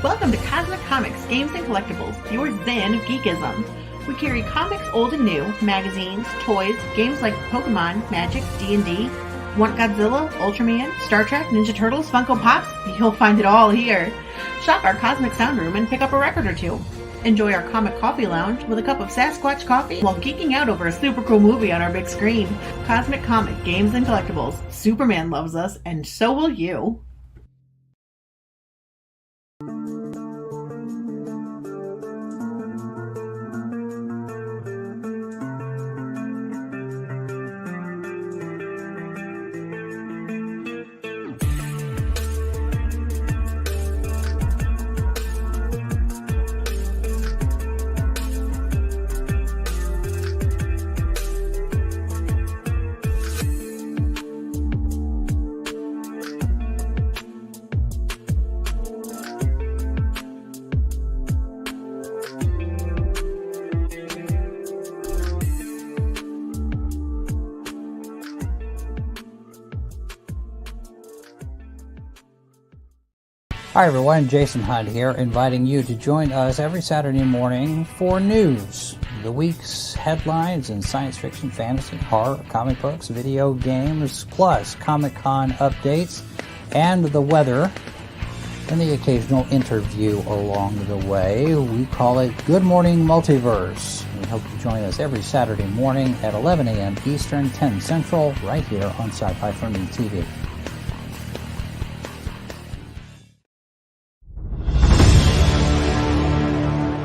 Welcome to Cosmic Comics, Games and Collectibles, your zen of geekism. We carry comics old and new, magazines, toys, games like Pokemon, Magic, D&D. Want Godzilla, Ultraman, Star Trek, Ninja Turtles, Funko Pops? You'll find it all here. Shop our Cosmic Sound Room and pick up a record or two. Enjoy our Comic Coffee Lounge with a cup of Sasquatch coffee while geeking out over a super cool movie on our big screen. Cosmic Comic, Games and Collectibles. Superman loves us, and so will you. Hi everyone, Jason Hunt here, inviting you to join us every Saturday morning for news, the week's headlines in science fiction, fantasy, horror, comic books, video games, plus Comic-Con updates and the weather, and the occasional interview along the way. We call it Good Morning Multiverse. We hope you join us every Saturday morning at 11 a.m. Eastern, 10 Central, right here on Sci-Fi for Me TV.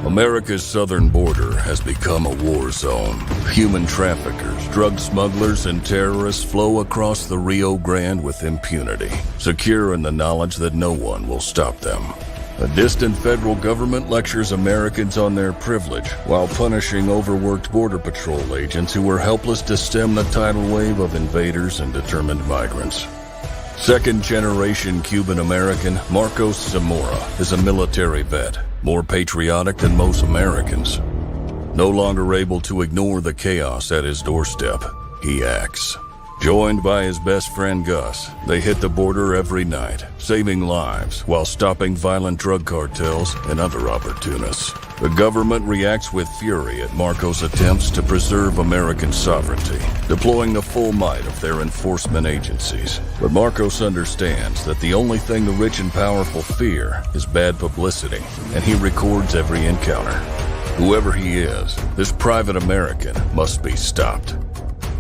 America's southern border has become a war zone. Human traffickers, drug smugglers, and terrorists flow across the Rio Grande with impunity, secure in the knowledge that no one will stop them. A distant federal government lectures Americans on their privilege while punishing overworked Border Patrol agents who were helpless to stem the tidal wave of invaders and determined migrants. Second-generation Cuban-American Marcos Zamora is a military vet, more patriotic than most Americans. No longer able to ignore the chaos at his doorstep, he acts. Joined by his best friend Gus, they hit the border every night, saving lives while stopping violent drug cartels and other opportunists. The government reacts with fury at Marcos' attempts to preserve American sovereignty, deploying the full might of their enforcement agencies. But Marcos understands that the only thing the rich and powerful fear is bad publicity, and he records every encounter. Whoever he is, this private American must be stopped.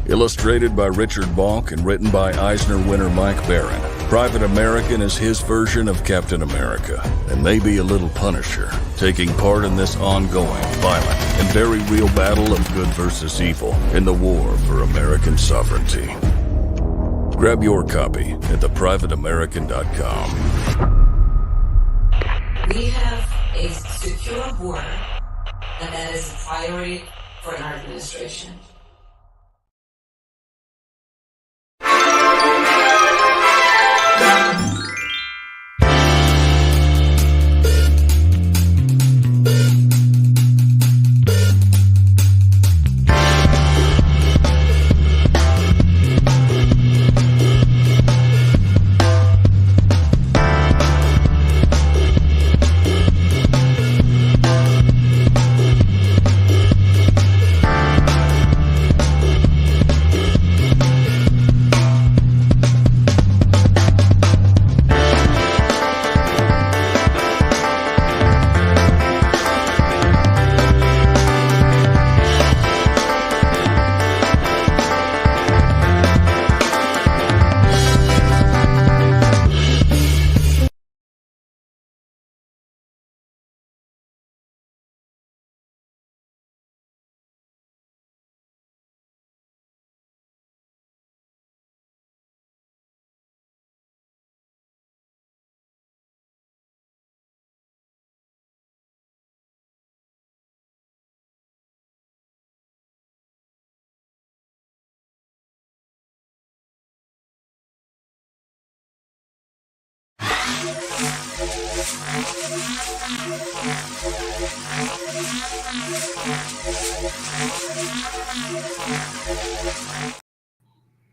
Illustrated by Richard Bonk and written by Eisner winner Mike Baron, Private American is his version of Captain America, and maybe a little Punisher, taking part in this ongoing, violent, and very real battle of good versus evil in the war for American sovereignty. Grab your copy at theprivateamerican.com. We have a secure border, and that is a priority for our administration.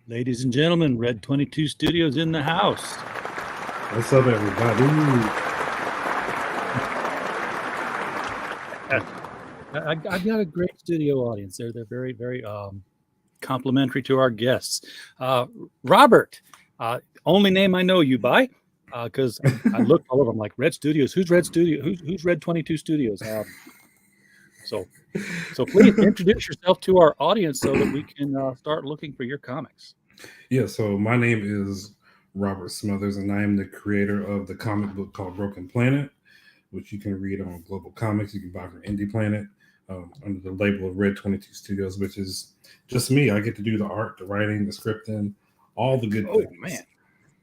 Ladies and gentlemen, Red 22 Studios in the house. What's up, everybody? I've got a great studio audience. They're very, very complimentary to our guests. Robert, only name I know you by, because I looked all over. I'm like, Red Studios. Who's Red Studio? Who's Red 22 Studios? So please introduce yourself to our audience so that we can start looking for your comics. Yeah, so my name is Robert Smothers, and I am the creator of the comic book called Broken Planet, which you can read on Global Comics. You can buy from Indie Planet under the label of Red 22 Studios, which is just me. I get to do the art, the writing, the scripting, all the good things. Man.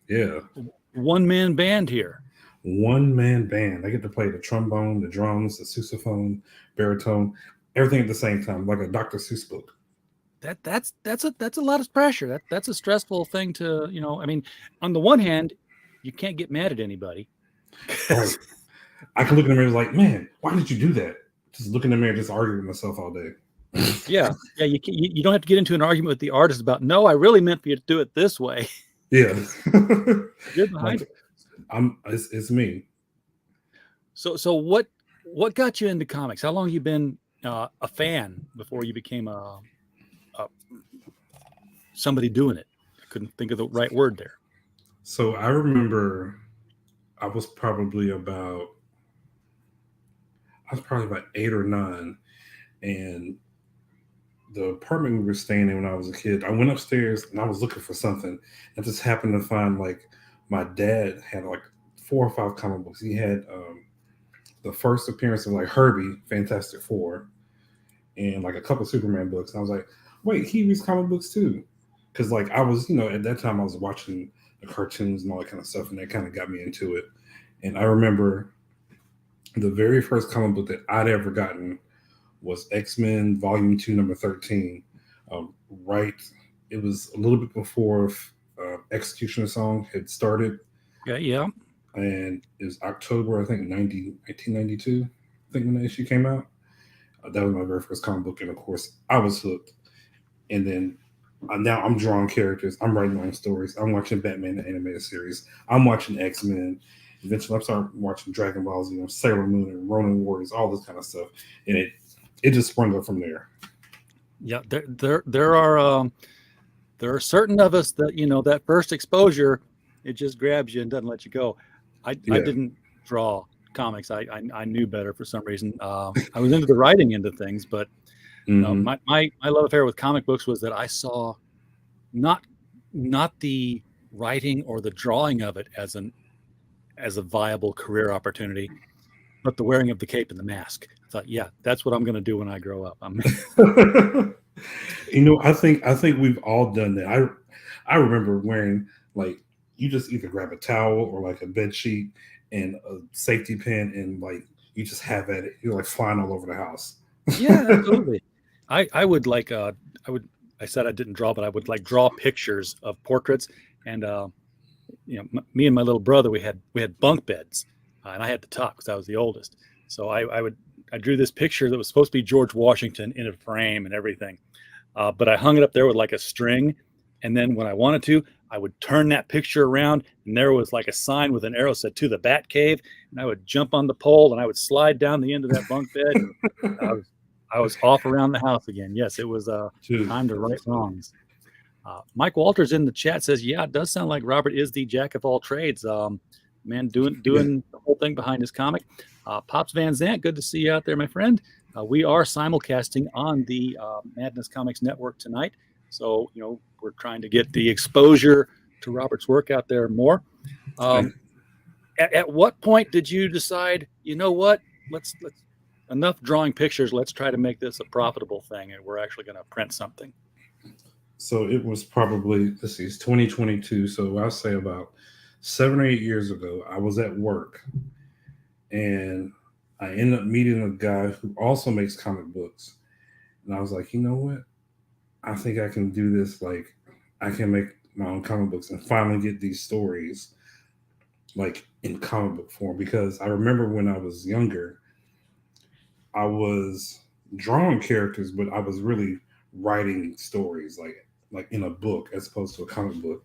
Yeah. One-man band here. One-man band. I get to play the trombone, the drums, the sousaphone, baritone, everything at the same time, like a Dr. Seuss book. That's a lot of pressure. That's a stressful thing to, I mean, on the one hand, you can't get mad at anybody. Right. I can look in the mirror like, man, why did you do that? Just look in the mirror, just arguing with myself all day. Yeah. You don't have to get into an argument with the artist about, no, I really meant for you to do it this way. Yeah. You're behind it. It's me. So what got you into comics? How long have you been a fan before you became somebody doing it? I couldn't think of the right word there. So I remember I was probably about 8 or 9, and the apartment we were staying in when I was a kid, I went upstairs and I was looking for something. I just happened to find, like, my dad had like 4 or 5 comic books. He had the first appearance of like Herbie, Fantastic Four, and like a couple Superman books. And I was like, wait, he reads comic books too. Because like I was, at that time I was watching the cartoons and all that kind of stuff, and that kind of got me into it. And I remember the very first comic book that I'd ever gotten was X-Men Volume 2, number 13. It was a little bit before Executioner Song had started. Yeah. And it was October, I think, 1992, I think, when the issue came out. That was my very first comic book, and of course, I was hooked. And then now I'm drawing characters. I'm writing my own stories. I'm watching Batman, the animated series. I'm watching X-Men. Eventually, I started watching Dragon Ball Z, Sailor Moon, and Ronin Warriors, all this kind of stuff. And it just sprung up from there. Yeah, there are certain of us that that first exposure, it just grabs you and doesn't let you go. I didn't draw comics. I knew better for some reason. I was into the writing end of things, but my love affair with comic books was that I saw not the writing or the drawing of it as a viable career opportunity, but the wearing of the cape and the mask. I thought, yeah, that's what I'm going to do when I grow up. I think we've all done that. I remember wearing, like, you just either grab a towel or like a bed sheet and a safety pin, and like you just have at it. You're like flying all over the house. Yeah, absolutely. I would like I said I didn't draw, but I would like draw pictures of portraits, and me and my little brother, we had bunk beds, and I had to tuck because I was the oldest. So I drew this picture that was supposed to be George Washington in a frame and everything, but I hung it up there with like a string, and then when I wanted to, I would turn that picture around, and there was like a sign with an arrow said "to the Bat Cave," and I would jump on the pole and I would slide down the end of that bunk bed. And I was off around the house again. Yes, it was time to right wrongs. Mike Walters in the chat says, "Yeah, it does sound like Robert is the jack of all trades. Man, doing the whole thing behind his comic." Pops Van Zant, good to see you out there, my friend. We are simulcasting on the Madness Comics Network tonight, so we're trying to get the exposure to Robert's work out there more. At what point did you decide, what, let's enough drawing pictures, let's try to make this a profitable thing, and we're actually going to print something? So it was probably, it's 2022, so I'll say about 7 or 8 years ago. I was at work, and I ended up meeting a guy who also makes comic books. And I was like, you know what? I think I can do this. Like, I can make my own comic books and finally get these stories like in comic book form. Because I remember when I was younger, I was drawing characters, but I was really writing stories like in a book as opposed to a comic book.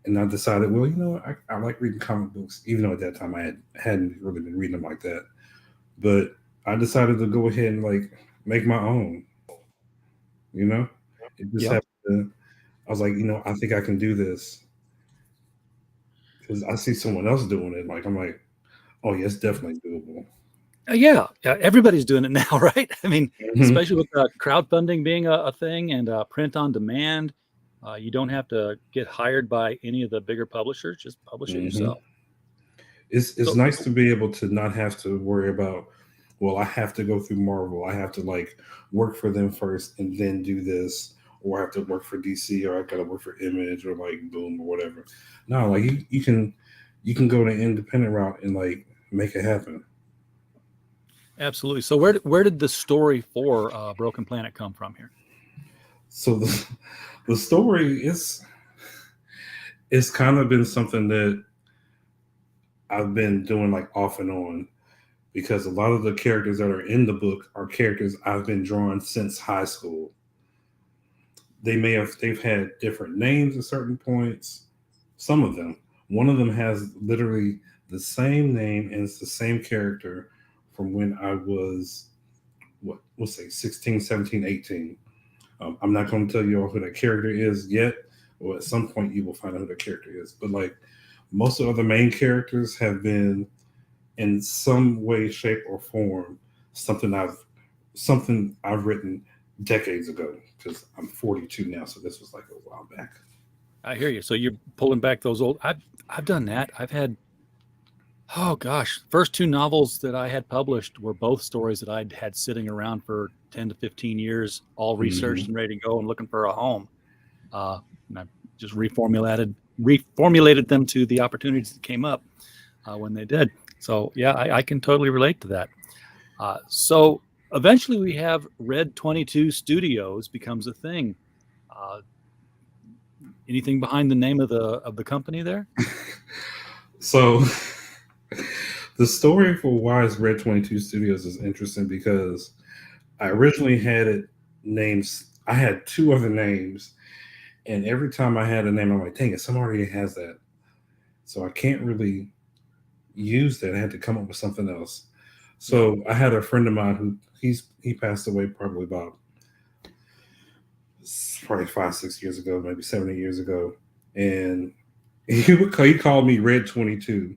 And I decided, well, I like reading comic books, even though at that time I hadn't really been reading them like that. But I decided to go ahead and like make my own. You know, it just Yeah. happened. I was like, I think I can do this because I see someone else doing it. Like I'm like, oh yeah, it's definitely doable. Yeah, everybody's doing it now, right? I mean, Mhm. especially with crowdfunding being a thing and print on demand, you don't have to get hired by any of the bigger publishers. Just publish it Mhm. yourself. It's So, nice to be able to not have to worry about. Well, I have to go through Marvel. I have to like work for them first and then do this, or I have to work for DC, or I got to work for Image or like Boom or whatever. No, like you can go the independent route and like make it happen. absolutely. So, where did the story for Broken Planet come from here? So the story is it's kind of been something that I've been doing like off and on because a lot of the characters that are in the book are characters I've been drawing since high school. They've had different names at certain points. Some of them. One of them has literally the same name and it's the same character from when I was what we'll say 16, 17, 18. I'm not going to tell you all who that character is yet, or at some point you will find out who that character is. But like most of the main characters have been in some way, shape, or form something I've written decades ago because I'm 42 now, so this was like a while back. I hear you. So you're pulling back those old. I've done that. I've had, oh gosh, first two novels that I had published were both stories that I'd had sitting around for 10 to 15 years, all researched Mhm. and ready to go and looking for a home. And I just reformulated them to the opportunities that came up when they did. So yeah, I can totally relate to that. So eventually we have Red 22 Studios becomes a thing. Uh, Anything behind the name of the company there? So the story for why it's Red 22 Studios is interesting because I originally had it names. I had two other names, and every time I had a name, I'm like, dang it, someone already has that. So I can't really use that. I had to come up with something else. Yeah. So I had a friend of mine who he passed away probably about probably 5, 6 years ago, maybe 7, 8 years ago, and he called me Red 22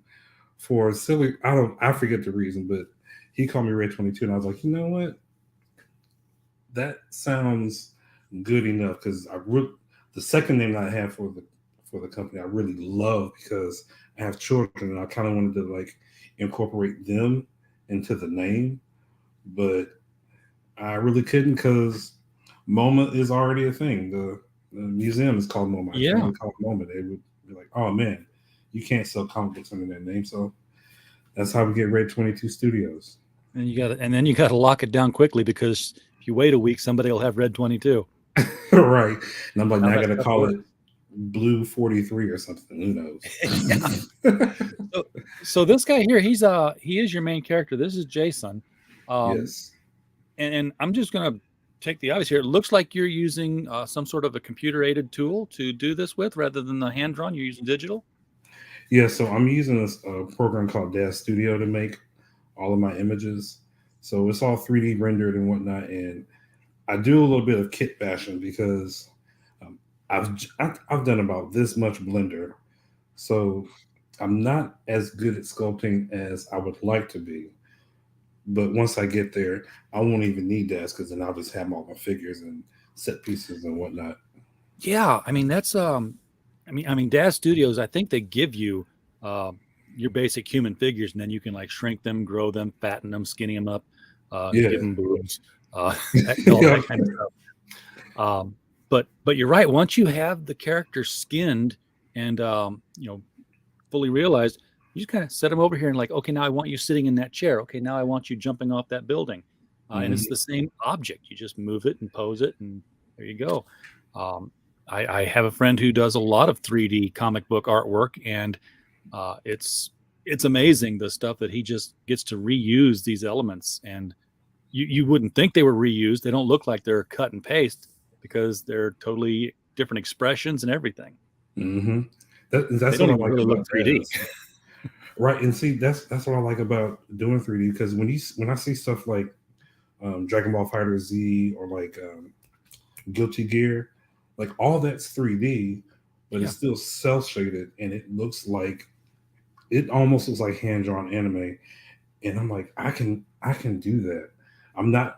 for a silly. I forget the reason, but he called me Red 22, and I was like, you know what, that sounds good enough because the second name that I had for the company I really love because I have children and I kind of wanted to like incorporate them into the name, but I really couldn't because MoMA is already a thing. The museum is called MoMA. I can't Yeah. really call it MoMA. They would be like, oh man, you can't sell comic books under that name. So that's how we get Red 22 Studios. And then you got to lock it down quickly because if you wait a week, somebody will have Red 22. Right. And I'm like, How now I that got to stuff call works. it Blue 43 or something. Who Yeah. knows? So this guy here, he is your main character. This is Jason. Um, Yes. and I'm just gonna take the obvious here. It looks like you're using some sort of a computer aided tool to do this with rather than the hand drawn. You're using digital. Yeah. So I'm using this program called Dash Studio to make all of my images. So it's all 3D rendered and whatnot. And I do a little bit of kit bashing because um, I've done about this much Blender, so I'm not as good at sculpting as I would like to be. But once I get there, I won't even need that because then I'll just have all my figures and set pieces and whatnot. Yeah, I mean that's I mean Daz Studios. I think they give you uh, your basic human figures, and then you can like shrink them, grow them, fatten them, skinny them up, give Yeah. them boobs, all Yeah. that kind of stuff. But you're right. Once you have the character skinned and fully realized, you just kind of set them over here and like, okay, now I want you sitting in that chair. Okay, now I want you jumping off that building, and it's Mhm. the same object. You just move it and pose it, and there you go. Um, I have a friend who does a lot of 3D comic book artwork, and it's amazing the stuff that he just gets to reuse these elements and you wouldn't think they were reused. They don't look like they're cut and paste because they're totally different expressions and everything. Mhm. They That's don't what I even like really look about 3D. Daz. Right, and see that's what I like about doing 3D because when I see stuff like Dragon Ball Fighter Z or like Guilty Gear, like all that's 3D, but Yeah. it's still cell shaded and it almost looks like hand drawn anime. And I'm like, I can do that. I'm not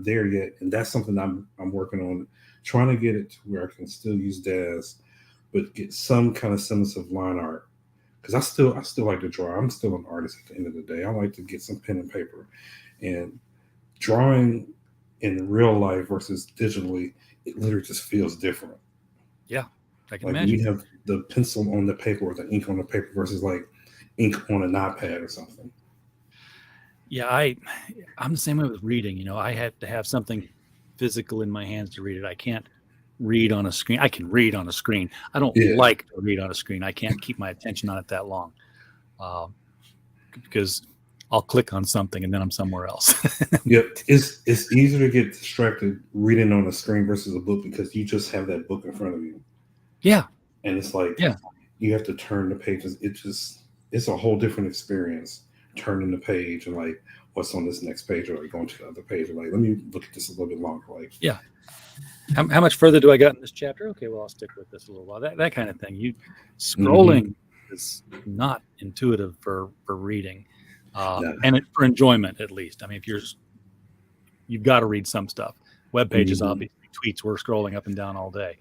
there yet, and that's something I'm working on, trying to get it to where I can still use DAS, but get some kind of semblance of line art. Because I still like to draw. I'm still an artist at the end of the day. I like to get some pen and paper, and drawing in real life versus digitally, it literally just feels different. Yeah, I can Like imagine. you have the pencil on the paper or the ink on the paper versus like ink on an iPad or something. Yeah, I'm the same way with reading. You know, I have to have something physical in my hands to read it. I can't read on a screen. I can read on a screen. I don't Yeah. like to read on a screen. I can't keep my attention on it that long because I'll click on something and then I'm somewhere else. Yep, it's easier to get distracted reading on a screen versus a book because you just have that book in front of you, Yeah, and it's like Yeah. you have to turn the pages. It's a whole different experience turning the page and like what's on this next page or like going to the other page or like let me look at this a little bit longer. Like how much further do I got in this chapter? Okay, well, I'll stick with this a little while. That kind of thing. Scrolling is not intuitive for reading, No. and for enjoyment at least. I mean, you've got to read some stuff. Web pages, Mhm. obviously, tweets. We're scrolling up and down all day.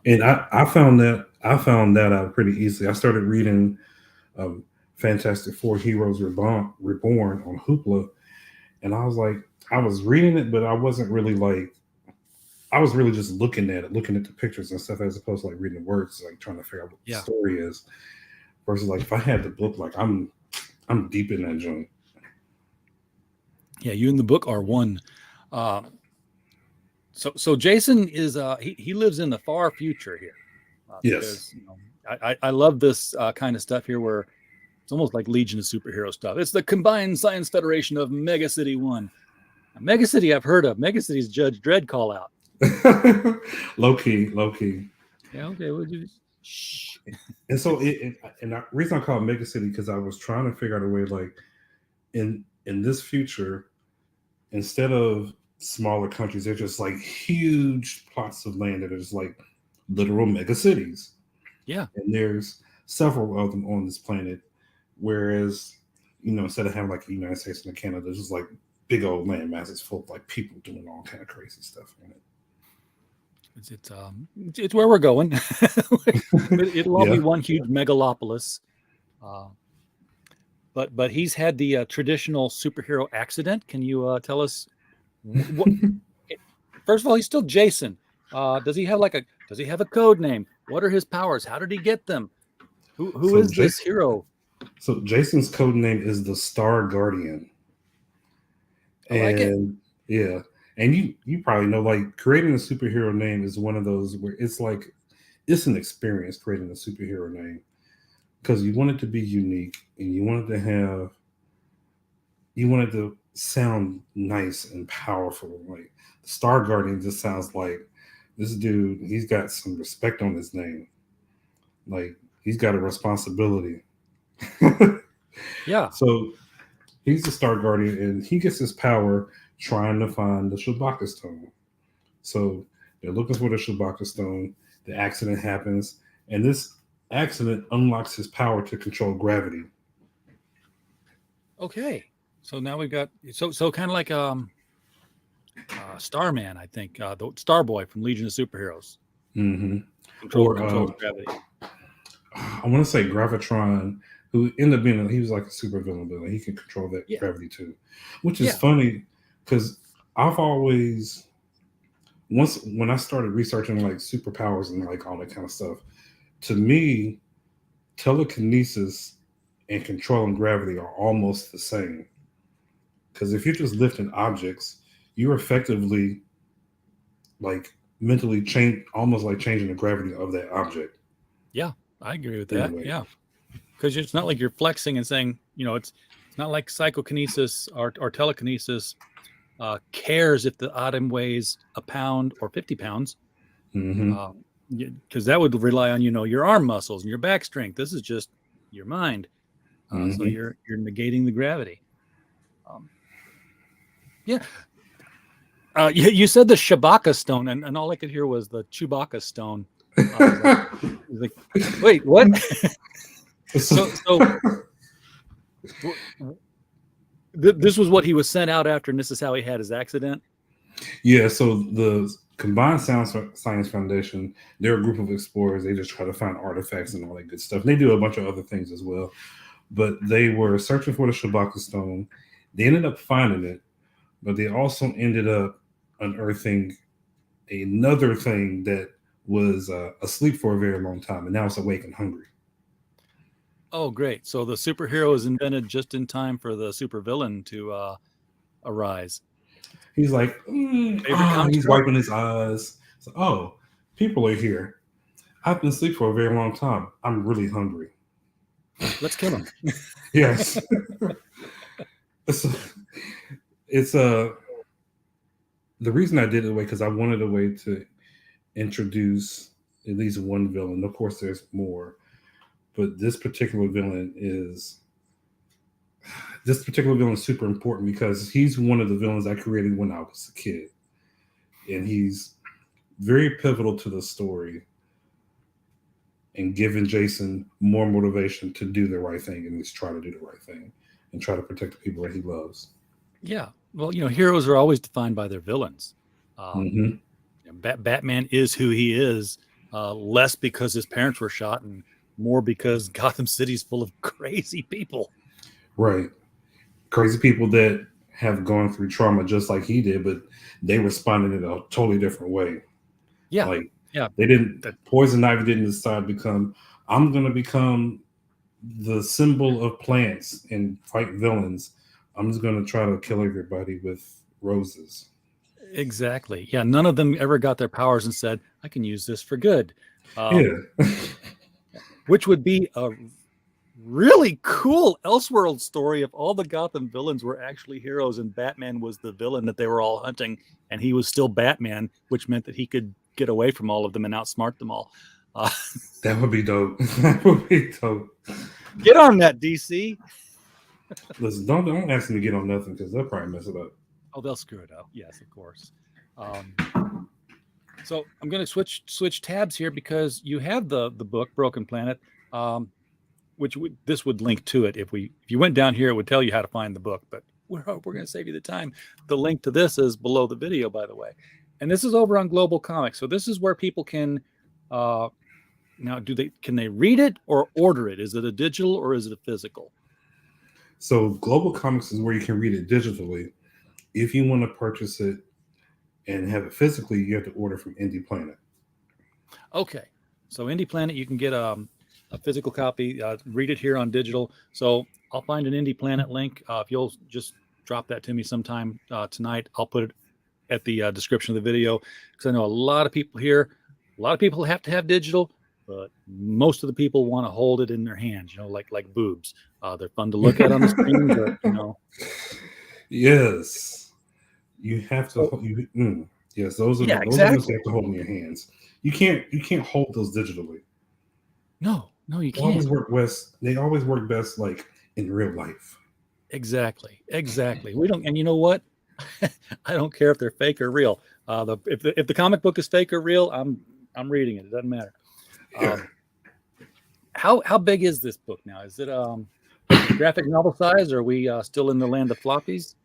And I found that out pretty easily. I started reading Fantastic Four Heroes Reborn on Hoopla, and I was like, I was reading it, but I wasn't really like, I was really just looking at it, looking at the pictures and stuff, as opposed to like reading the words, like trying to figure out what Yeah. the story is. Versus like if I had the book, like I'm deep in that joint. Yeah, you and the book are one. So Jason is he lives in the far future here. Yes. Because, you know, I love this kind of stuff here where it's almost like Legion of Superhero stuff. It's the Combined Science Federation of Mega City 1. Now, Mega City I've heard of. Mega City's Judge Dredd call out. low key. Yeah, okay. Well, shh. And so the reason I call it Mega City because I was trying to figure out a way like in this future, instead of smaller countries, they're just like huge plots of land that are just like literal mega cities. Yeah. And there's several of them on this planet. Whereas, you know, instead of having like the United States and Canada, there's just like big old land masses full of like people doing all kind of crazy stuff in it. It's where we're going. It'll all Yeah. be one huge megalopolis. But he's had the traditional superhero accident. Can you tell us? What, first of all, he's still Jason. Does he have a code name? What are his powers? How did he get them? Who So is this hero? So Jason's code name is the Star Guardian. I like it. And yeah. And you probably know, like, creating a superhero name is one of those where it's like it's an experience creating a superhero name because you want it to be unique and you want it to sound nice and powerful. Like the Star Guardian just sounds like this dude, he's got some respect on his name. Like he's got a responsibility. Yeah. So he's the Star Guardian and he gets his power trying to find the Chewbacca Stone. So they're looking for the Chewbacca Stone. The accident happens, and this accident unlocks his power to control gravity. Okay. So now we've got so kind of like Starman, I think, the Starboy from Legion of Superheroes. Mm-hmm. Controls gravity. I want to say Gravitron, who ended up being he was like a super villain, but he can control that gravity too, which is funny because I've always when I started researching like superpowers and like all that kind of stuff, to me, telekinesis and controlling gravity are almost the same. Because if you're just lifting objects, you're effectively like mentally almost like changing the gravity of that object. Yeah, I agree with that. Anyway. Yeah, because it's not like you're flexing and saying, you know, it's not like psychokinesis or telekinesis cares if the item weighs a pound or 50 pounds. Because that would rely on, you know, your arm muscles and your back strength. This is just your mind. So you're negating the gravity. Yeah. You said the Shabaka stone, and all I could hear was the Chewbacca stone. I was like, wait, what? so this was what he was sent out after, and this is how he had his accident? Yeah, so the Combined Science Foundation, they're a group of explorers. They just try to find artifacts and all that good stuff. And they do a bunch of other things as well. But they were searching for the Shabaka stone. They ended up finding it, but they also ended up unearthing another thing that was asleep for a very long time, and now it's awake and hungry. Oh, great. So the superhero is invented just in time for the supervillain to arise. He's like, he's wiping his eyes. So, oh, people are here. I've been asleep for a very long time. I'm really hungry. Let's kill him. Yes. It's the reason I did it away because I wanted a way to introduce at least one villain. Of course, there's more, but this particular villain is super important because he's one of the villains I created when I was a kid, and he's very pivotal to the story and giving Jason more motivation to do the right thing and just try to do the right thing and try to protect the people that he loves. Yeah. Well, heroes are always defined by their villains. Batman is who he is, less because his parents were shot and more because Gotham City's full of crazy people. Right. Crazy people that have gone through trauma just like he did, but they responded in a totally different way. Yeah. They didn't, Poison Ivy didn't decide I'm going to become the symbol of plants and fight villains. I'm just going to try to kill everybody with roses. Exactly. Yeah. None of them ever got their powers and said, I can use this for good. Which would be a really cool Elseworld story if all the Gotham villains were actually heroes and Batman was the villain that they were all hunting and he was still Batman, which meant that he could get away from all of them and outsmart them all. That would be dope. That would be dope. Get on that, DC. Listen, don't ask them to get on nothing because they'll probably mess it up. Oh, they'll screw it up. Yes, of course. So I'm going to switch tabs here because you have the book Broken Planet, which this would link to it. If you went down here, it would tell you how to find the book. But we're going to save you the time. The link to this is below the video, by the way. And this is over on Global Comics. So this is where people can now can they read it or order it? Is it a digital or is it a physical? So Global Comics is where you can read it digitally. If you want to purchase it and have it physically, you have to order from Indie Planet. Okay. So Indie Planet, you can get a physical copy, read it here on digital. So I'll find an Indie Planet link. If you'll just drop that to me sometime tonight, I'll put it at the description of the video because I know a lot of people have to have digital, but most of the people want to hold it in their hands, like boobs. They're fun to look at on the screen, but Yes. You have to. Yes, those are the ones you have to hold in your hands. You can't hold those digitally. No, you can't. They always work best like in real life. Exactly. We don't, and you know what? I don't care if they're fake or real. If the comic book is fake or real, I'm reading it. It doesn't matter. How big is this book now? Is it graphic novel size? Or are we still in the land of floppies?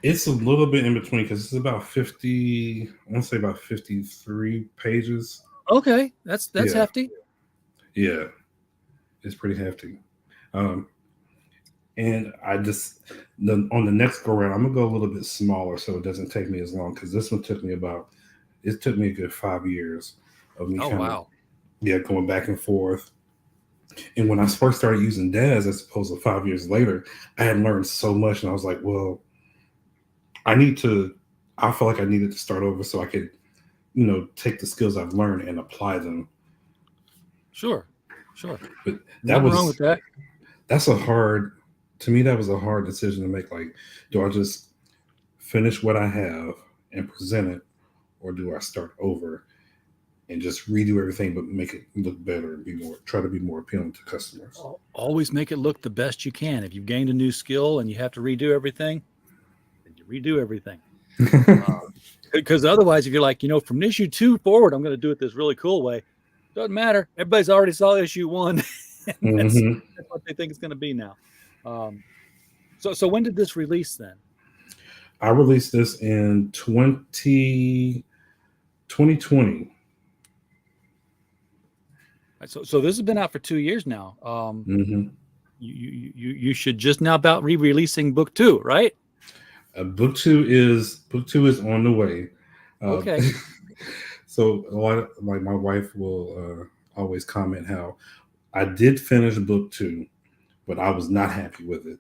It's a little bit in between because it's about 50. I want to say about 53 pages. Okay, that's hefty. Yeah, it's pretty hefty. And I just on the next go round, I'm gonna go a little bit smaller so it doesn't take me as long because this one took me a good 5 years of me going back and forth. And when I first started using Daz, as opposed to 5 years later, I had learned so much, and I was like, well, I feel like I needed to start over so I could, take the skills I've learned and apply them. Sure. But nothing wrong with that. To me, that was a hard decision to make. Like, do I just finish what I have and present it, or do I start over? and just redo everything, but make it look better and try to be more appealing to customers. Always make it look the best you can. If you've gained a new skill and you have to redo everything, then you redo everything. Because otherwise, if you're like, from issue 2 forward, I'm going to do it this really cool way. Doesn't matter. Everybody's already saw issue 1. That's what they think it's going to be now. So when did this release then? I released this in 2020. So this has been out for 2 years now. You should just now about re-releasing book 2, right? Book two is on the way. Okay. So like my wife will always comment how I did finish book 2, but I was not happy with it.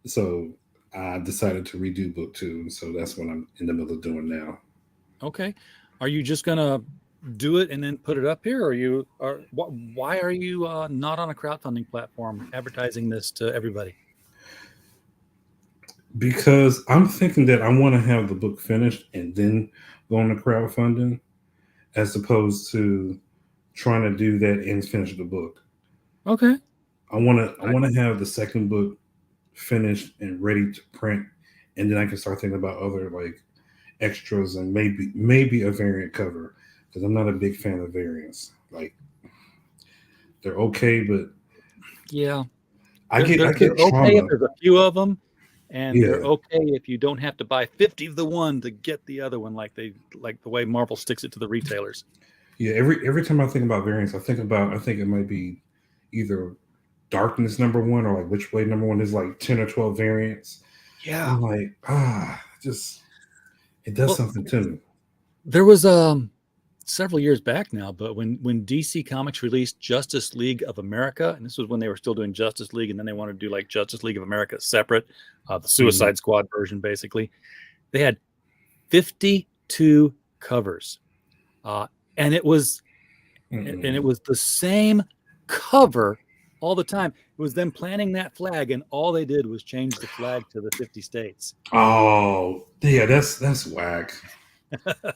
So I decided to redo book 2. So that's what I'm in the middle of doing now. Okay. Are you just gonna do it and then put it up here, or why are you not on a crowdfunding platform advertising this to everybody? Because I'm thinking that I want to have the book finished and then go on to crowdfunding, as opposed to trying to do that and finish the book. Okay. I want to have the second book finished and ready to print, and then I can start thinking about other like extras and maybe a variant cover, because I'm not a big fan of variants. Like, they're okay, but yeah, I get okay trauma. if there's a few of them, and Yeah. they're okay if you don't have to buy 50 of the one to get the other one, like the way Marvel sticks it to the retailers. Yeah, every time I think about variants, I think it might be either Darkness #1 or like Witchblade #1. There's like 10 or 12 variants. Yeah. I'm like, it does something to me. There was several years back now, but when DC Comics released Justice League of America, and this was when they were still doing Justice League, and then they wanted to do like Justice League of America separate, the Suicide Squad version, basically. They had 52 covers, and it was the same cover all the time. It was them planning that flag, and all they did was change the flag to the 50 states. Oh, yeah, that's whack.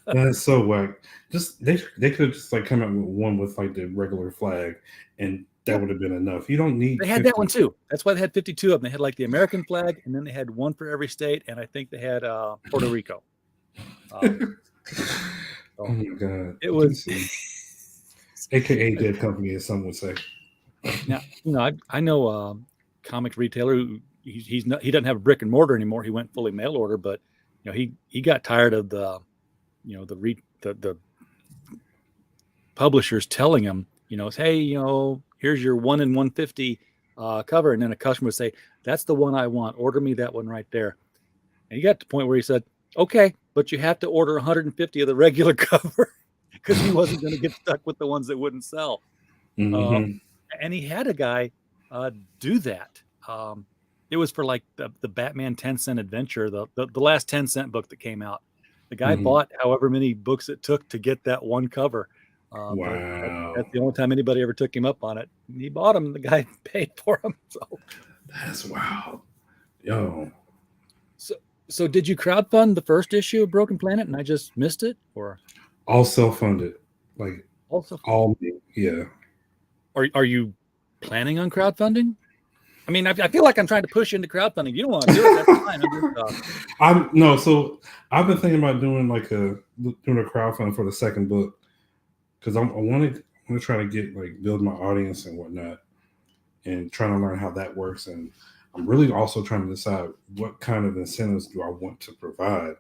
That's so whack. Just they could have just like come out with one with like the regular flag, and that would have been enough. You don't need. They had 50. that one too. That's why they had 52 of them. They had like the American flag, and then they had one for every state, and I think they had Puerto Rico. Oh my god! It was AKA Dead Company, as some would say. Now, I know a comics retailer who he doesn't have a brick and mortar anymore. He went fully mail order, but he got tired of the publishers telling him, hey, here's your 1 in 150 cover, and then a customer would say, that's the one I want. Order me that one right there. And he got to the point where he said, okay, but you have to order 150 of the regular cover, because he wasn't going to get stuck with the ones that wouldn't sell. And he had a guy do that. It was for like the Batman 10-cent adventure, the last 10-cent book that came out. The guy bought however many books it took to get that one cover. Wow. That's the only time anybody ever took him up on it. He bought them, and the guy paid for them. So that's wild. Yo. So did you crowdfund the first issue of Broken Planet and I just missed it? Or all self-funded? Like all yeah. Are you planning on crowdfunding? I mean, I feel like I'm trying to push into crowdfunding. You don't want to do it, that's fine. So I've been thinking about doing doing a crowdfund for the second book, because I want to try to get build my audience and whatnot, and trying to learn how that works. And I'm really also trying to decide what kind of incentives do I want to provide,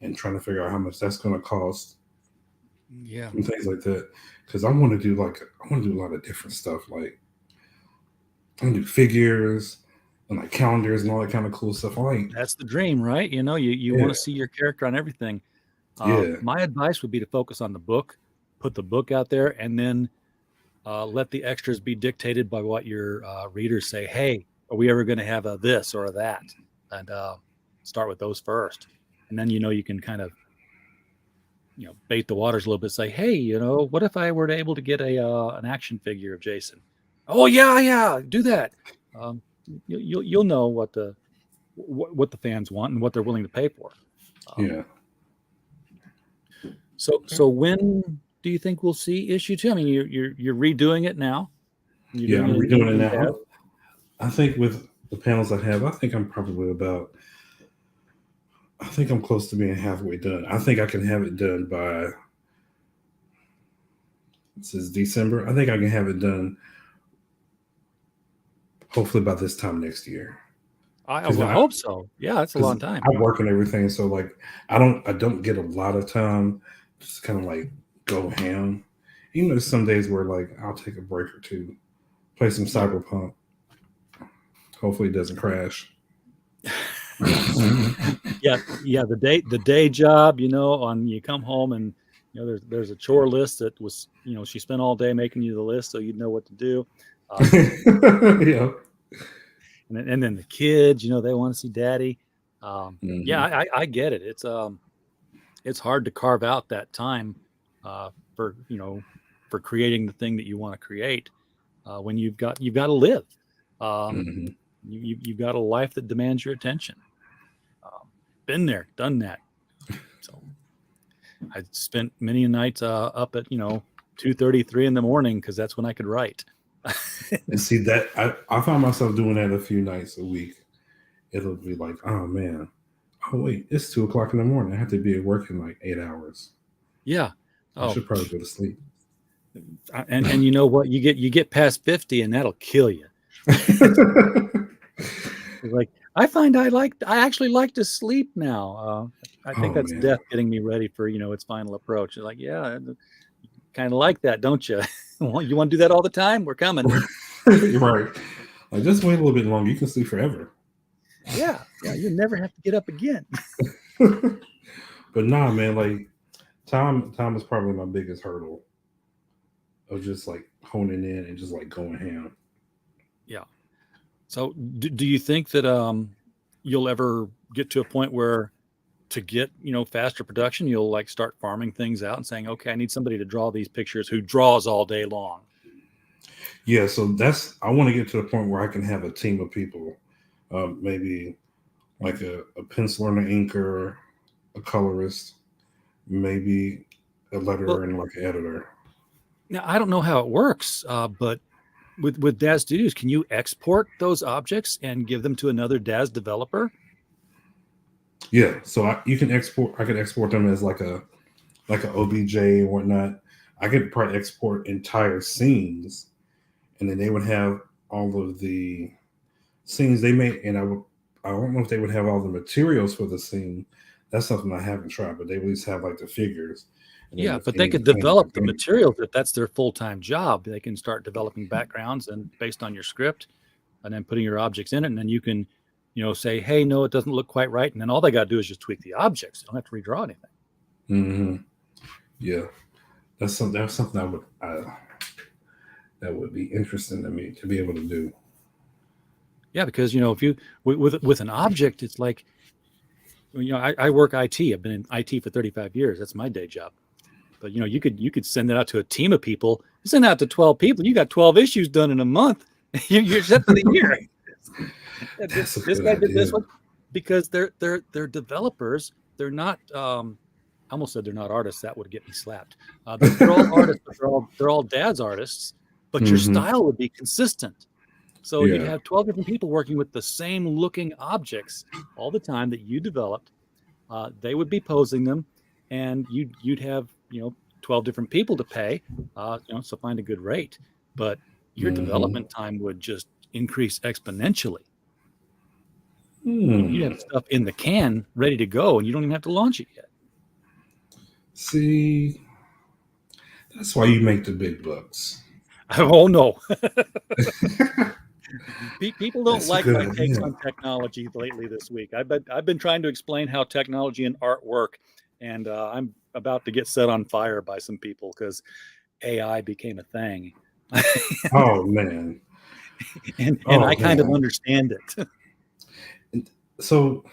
and trying to figure out how much that's going to cost. Yeah, and things like that, because I want to do a lot of different stuff. Like, I want to do figures and calendars and all that kind of cool stuff. That's the dream, right? You want to see your character on everything. My advice would be to focus on the book, put the book out there, and then let the extras be dictated by what your readers say. Hey, are we ever going to have a this or a that? And start with those first, and then you can kind of bait the waters a little bit. Say, hey, what if I were able to get an action figure of Jason? Oh yeah, do that. You'll know what the fans want and what they're willing to pay for. So when do you think we'll see issue 2? I mean, you're redoing it now. Yeah, I'm redoing it now. I think with the panels I have, I think I'm close to being halfway done. I think I can have it done by, this is December. I think I can have it done hopefully by this time next year. I hope so. Yeah, that's a long time. I work and everything, so like I don't get a lot of time just kind of like go ham. Even there's some days where like I'll take a break or two, play some Cyberpunk. Hopefully it doesn't crash. yeah. The day job, you come home and there's a chore list that was, she spent all day making you the list so you'd know what to do. Yeah. And then the kids, they want to see daddy. Yeah, I get it. It's hard to carve out that time for creating the thing that you want to create when you've got to live. You've got a life that demands your attention. Been there, done that. So I spent many nights up at 2:30, 3 in the morning because that's when I could write. And see that I found myself doing that a few nights a week. It'll be like, oh man, oh wait, it's 2 o'clock in the morning. I have to be at work in like 8 hours. Yeah, I should probably go to sleep. And you know what? You get past 50, and that'll kill you. Like I find I actually like to sleep now. I think that's death getting me ready for its final approach. It's like, yeah, kind of like that, don't you? You want to do that all the time? We're coming. Right. Like just wait a little bit longer. You can sleep forever. Yeah. You never have to get up again. But nah, man, like time is probably my biggest hurdle of just like honing in and just like going ham. Yeah. So do you think that you'll ever get to a point where to get faster production, you'll like start farming things out and saying, okay, I need somebody to draw these pictures who draws all day long? Yeah, so I want to get to the point where I can have a team of people, maybe like a penciler and an inker, a colorist, maybe a letterer and like an editor. Now I don't know how it works, but with Daz Studios, can you export those objects and give them to another Daz developer? Yeah, so I could export them as like a OBJ and whatnot. I could probably export entire scenes, and then they would have all of the scenes they made. And I don't know if they would have all the materials for the scene. That's something I haven't tried, but they would at least have like the figures. Yeah, but they could develop the materials if that's their full-time job. They can start developing backgrounds and based on your script, and then putting your objects in it, and then you can say, hey, no, it doesn't look quite right. And then all they got to do is just tweak the objects. They don't have to redraw anything. Mm-hmm. Yeah. That's something that would be interesting to me to be able to do. Yeah, because, if you, with an object, it's like, I work IT. I've been in IT for 35 years. That's my day job. But, you could send it out to a team of people. You send it out to 12 people. You got 12 issues done in a month. You're set for the year. This guy did this one because they're developers. They're not. I almost said they're not artists. That would get me slapped. They're all artists. But they're all Dad's artists. But your style would be consistent. So you'd have 12 different people working with the same looking objects all the time that you developed. They would be posing them, and you'd have 12 different people to pay. So find a good rate. But your development time would just increase exponentially. You have stuff in the can ready to go, and you don't even have to launch it yet. See, that's why you make the big bucks. Oh no. People don't like good, my takes on technology lately this week. I've been trying to explain how technology and art work, and I'm about to get set on fire by some people because AI became a thing. Oh man. and I kind of understand it. So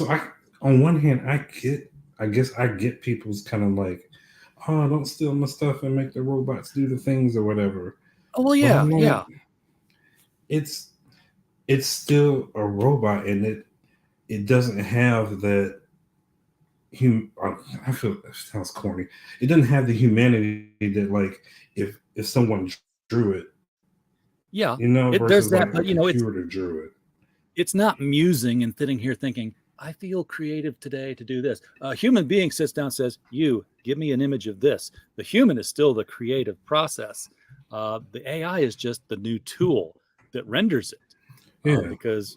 I, on one hand, I guess I get people's kind of like, oh, don't steal my stuff and make the robots do the things or whatever. Oh well, yeah, yeah. It's still a robot, and it doesn't have that I feel that sounds corny. It doesn't have the humanity that like if someone drew it, Yeah, there's versus that, like a but computer drew it. it's not musing and sitting here thinking, I feel creative today to do this. A human being sits down and says, you give me an image of this. The human is still the creative process. The AI is just the new tool that renders it. Yeah. Because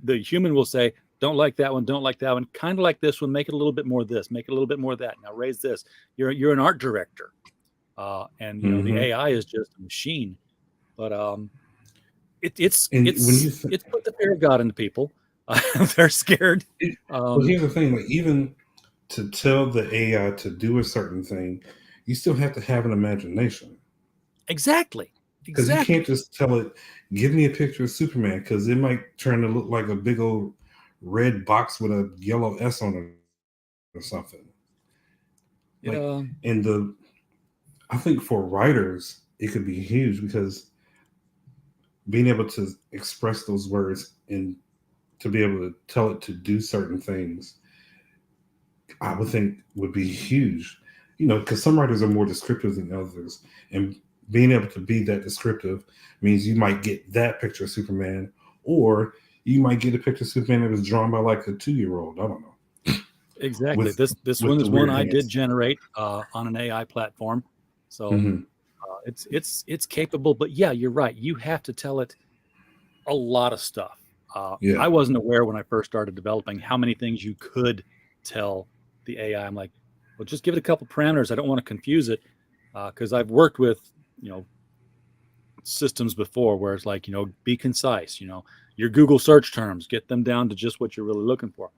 the human will say, don't like that one, don't like that one, kind of like this one, make it a little bit more this, make it a little bit more that. Now raise this. You're an art director. And the Mhm. AI is just a machine. But it's And it's when you it's put the fear of God into people. They're scared. Well, here's the thing: like even to tell the AI to do a certain thing, you still have to have an imagination Exactly. because you Exactly. can't just tell it, "Give me a picture of Superman," because it might turn to look like a big old red box with a yellow S on it or something. Like, I think for writers, it could be huge because being able to express those words and to be able to tell it to do certain things, I would think would be huge. Because some writers are more descriptive than others, and being able to be that descriptive means you might get that picture of Superman, or you might get a picture of Superman that was drawn by like a 2-year-old. I don't know. Exactly. This with one the is one weird I did hands. generate on an AI platform. So Mhm. it's capable, but yeah, you're right. You have to tell it a lot of stuff. Yeah. I wasn't aware when I first started developing how many things you could tell the AI. I'm like, well, just give it a couple parameters. I don't want to confuse it because I've worked with systems before where it's like be concise. Your Google search terms, get them down to just what you're really looking for.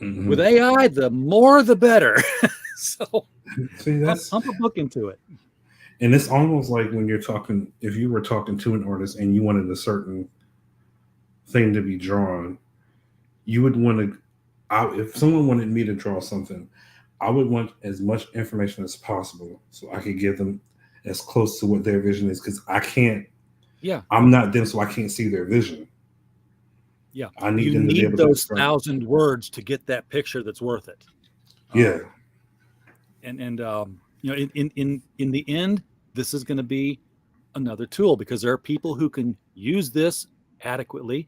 Mhm. With AI, the more the better. So See, that's pump a book into it. and it's almost like when you're talking, if you were talking to an artist and you wanted a certain thing to be drawn, you would want to. If someone wanted me to draw something, I would want as much information as possible so I could give them as close to what their vision is because I can't. Yeah. I'm not them, so I can't see their vision. Yeah. I need you them to be need able to those describe it. 1,000 words to get that picture that's worth it. Yeah. And in the end, this is going to be another tool because there are people who can use this adequately,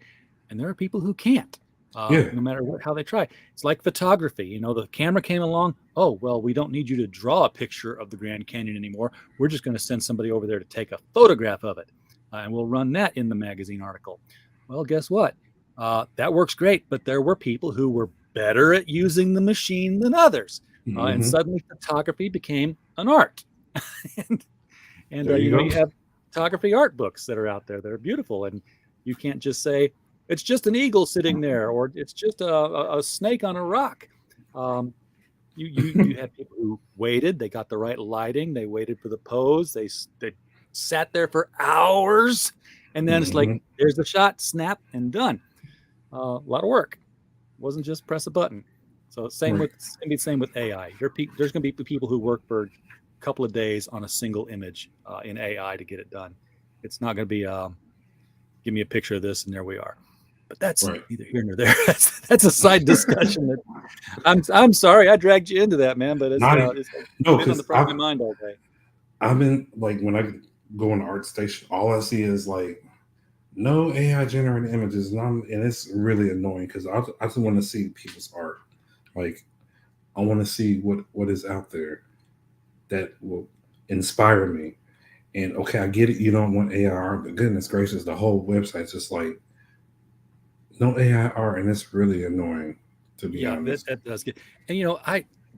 and there are people who can't. Yeah. No matter how they try. It's like photography. The camera came along. Oh, well, we don't need you to draw a picture of the Grand Canyon anymore. We're just going to send somebody over there to take a photograph of it. And we'll run that in the magazine article. Well, guess what? That works great. But there were people who were better at using the machine than others. And Mhm. suddenly photography became an art. and There you go. you have photography art books that are out there that are beautiful. And you can't just say, it's just an eagle sitting there, or it's just a snake on a rock. You had people who waited. They got the right lighting. They waited for the pose. They sat there for hours, and then it's like, Mhm. there's the shot, snap, and done. A lot of work. It wasn't just press a button. So same Right. with AI. There's going to be people who work for a couple of days on a single image in AI to get it done. It's not going to be give me a picture of this and there we are. But that's Right. neither here nor there. That's a side discussion. I'm sorry I dragged you into that, man. But it's No, been on the because front of my mind all day. I've been like when I go on the art station, all I see is like no AI generated images, and it's really annoying because I just want to see people's art. Like I want to see what is out there that will inspire me. And okay, I get it. You don't want AI art, but goodness gracious, the whole website's just like no AI art, and it's really annoying to be Yeah, honest. that does get. And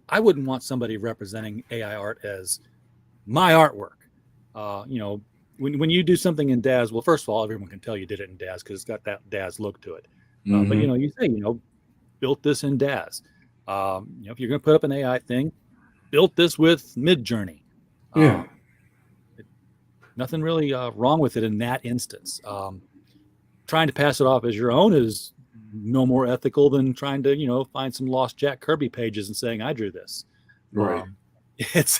I wouldn't want somebody representing AI art as my artwork. When you do something in Daz, well, first of all, everyone can tell you did it in Daz because it's got that Daz look to it. But Mhm. you say built this in Daz. If you're going to put up an AI thing, built this with Midjourney. Yeah. Nothing really wrong with it in that instance. Trying to pass it off as your own is no more ethical than trying to find some lost Jack Kirby pages and saying I drew this. Right. It's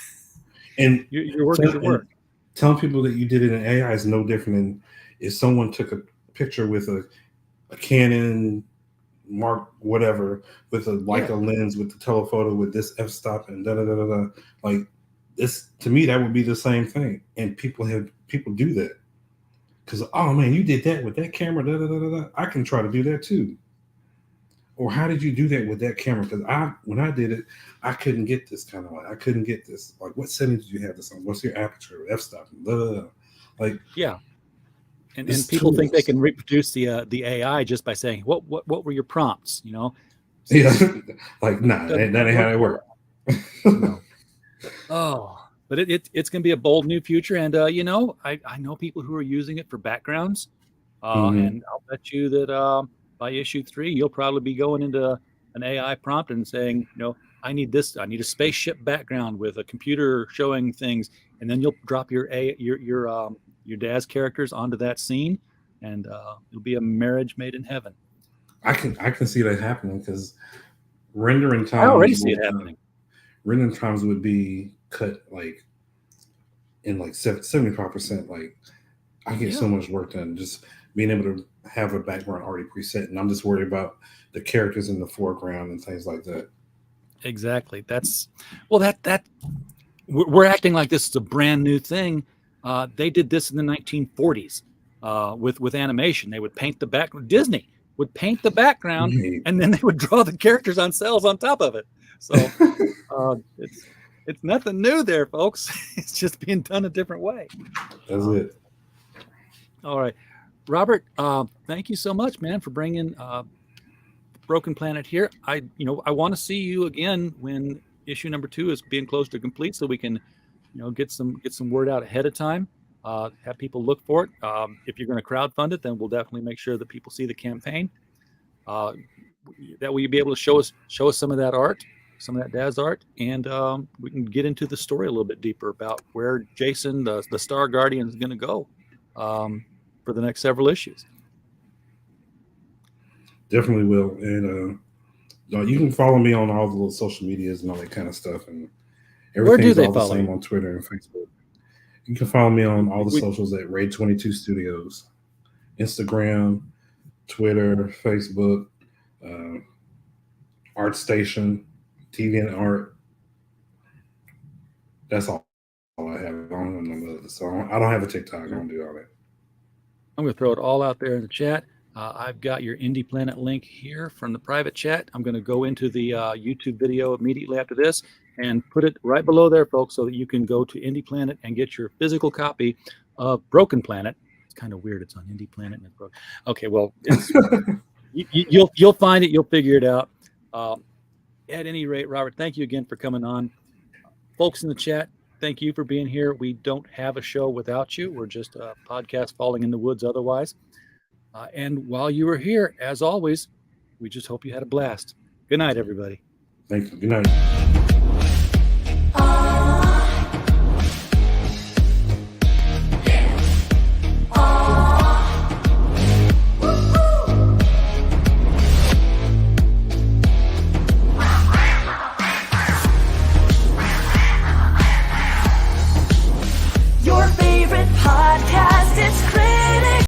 And your work is your work. Telling people that you did it in AI is no different than if someone took a picture with a Canon Mark whatever with a Leica lens with the telephoto with this f-stop and da da da da da. Like this, to me, that would be the same thing. And people do that because, oh man, you did that with that camera. Da da da da da. I can try to do that too. Or how did you do that with that camera? Because when I did it, I couldn't get this kind of light. I couldn't get this. Like, what settings did you have this on? What's your aperture? F-stop. Blah, blah, blah. Like, yeah. And people think they can reproduce the AI just by saying, what were your prompts? You know? Yeah. Like, nah, that ain't how it works. No. Oh, but it's going to be a bold new future. And, you know, I know people who are using it for backgrounds. And I'll bet you that by issue 3, you'll probably be going into an AI prompt and saying, you know, I need this. I need a spaceship background with a computer showing things. And then you'll drop your dad's characters onto that scene, and it'll be a marriage made in heaven. I can see that happening because rendering times. I already see it happening. Rendering times would be cut like in like 75%. Like I get so much work done just being able to have a background already preset, and I'm just worried about the characters in the foreground and things like that. Exactly. That's that we're acting like this is a brand new thing. They did this in the 1940s with animation. They would paint the background. Disney would paint the background, and then they would draw the characters on cells on top of it. So it's nothing new there, folks. It's just being done a different way. That's it. All right, Robert. Thank you so much, man, for bringing Broken Planet here. I want to see you again when issue number 2 is being close to complete, so we can, get some word out ahead of time. Have people look for it. If you're going to crowdfund it, then we'll definitely make sure that people see the campaign. That way you'll be able to show us some of that art, some of that Daz art, and we can get into the story a little bit deeper about where Jason, the Star Guardian, is going to go for the next several issues. Definitely will. And you can follow me on all the little social medias and all that kind of stuff. And where do they all follow the same you? On Twitter and Facebook. You can follow me on all the socials at Raid 22 Studios, Instagram, Twitter, Facebook, ArtStation, TV and Art. That's all I have. I don't have no other. So I don't have a TikTok. I don't do all that. I'm going to throw it all out there in the chat. I've got your Indie Planet link here from the private chat. I'm going to go into the YouTube video immediately after this and put it right below there, folks, so that you can go to Indie Planet and get your physical copy of Broken Planet. It's kind of weird. It's on Indie Planet and it's broken. Okay, well, you'll find it. You'll figure it out. At any rate, Robert, thank you again for coming on. Folks in the chat, thank you for being here. We don't have a show without you. We're just a podcast falling in the woods otherwise. And while you were here, as always, we just hope you had a blast. Good night, everybody. Thank you. Good night.